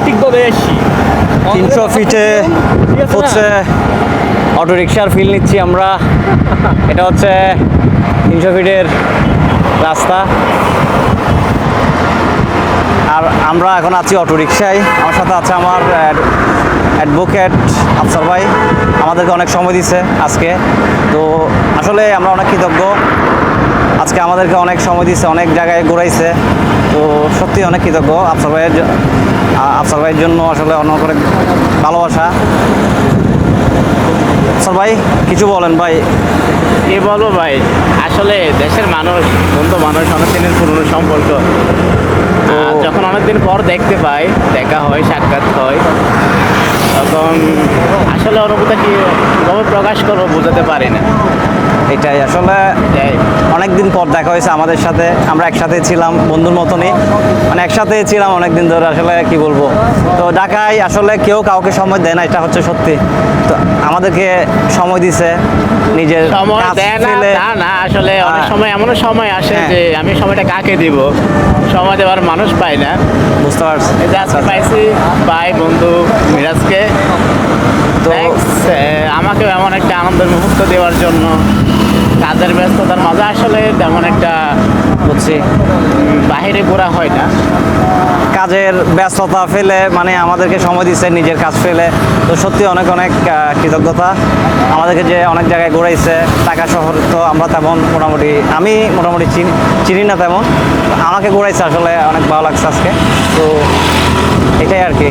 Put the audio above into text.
ঠিকভাবে এসছি 300 ফিটে হচ্ছে অটো রিক্সার ফিল নিচ্ছি আমরা। এটা হচ্ছে 300 ফিটের রাস্তা, আর আমরা এখন আছি অটো রিক্সায়। আমার সাথে আছে আমার অ্যাডভোকেট আফসার ভাই, আমাদেরকে অনেক সময় দিছে আজকে। তো আসলে আমরা অনেক কৃতজ্ঞ, আজকে আমাদেরকে অনেক সময় দিচ্ছে, অনেক জায়গায় ঘুরাইছে। তো সত্যি অনেক কৃতজ্ঞ আফসার ভাইয়ের জন্য, আসলে অনেক অনেক ভালোবাসা। আফসার ভাই কিছু বলেন ভাই। কি বলবো ভাই, আসলে দেশের মানুষ, বন্ধু মানুষ, অনেক দিনের পুরনো সম্পর্ক। তো যখন অনেকদিন পর দেখতে পাই, দেখা হয়, সাক্ষাৎ হয়, তখন আসলে অনুভূতি কীভাবে প্রকাশ করবো বোঝাতে পারি না। এটাই আসলে অনেক দিন পর দেখা হয়েছে আমাদের সাথে, আমরা একসাথে ছিলাম বন্ধুর মতনই, মানে একসাথে ছিলাম অনেক দিন ধরে। আসলে কি বলবো, তো ঢাকায় আসলে কেউ কাউকে সময় দেয় না, এটা হচ্ছে সত্যি। তো আমাদেরকে সময় দিছে, নিজের সময় কাজ দেয় না ফেলে। তা না, আসলে অনেক সময় এমনও সময় আসে হ্যাঁ। যে আমি সময়টা কাকে দিব, সময় দেওয়ার মানুষ পাই না। বুঝতে পারছি। এই যে আজকে পাইছি ভাই বন্ধু মিরাজকে, তো আমাকেও এমন একটা আনন্দের মুহূর্ত দেওয়ার জন্য। কাজের ব্যস্ততার মাঝে আসলে তেমন একটা বুঝছি, বাহিরে ঘোরা হয় না। কাজের ব্যস্ততা ফেলে মানে আমাদেরকে সময় দিচ্ছে, নিজের কাজ ফেলে। তো সত্যি অনেক অনেক কৃতজ্ঞতা। আমাদেরকে যে অনেক জায়গায় ঘুরাইছে, ঢাকা শহর তো আমরা তেমন আমি মোটামুটি চিনি না তেমন, আমাকে ঘুরাইছে, আসলে অনেক ভালো লাগছে আজকে। তো এটাই আর কি।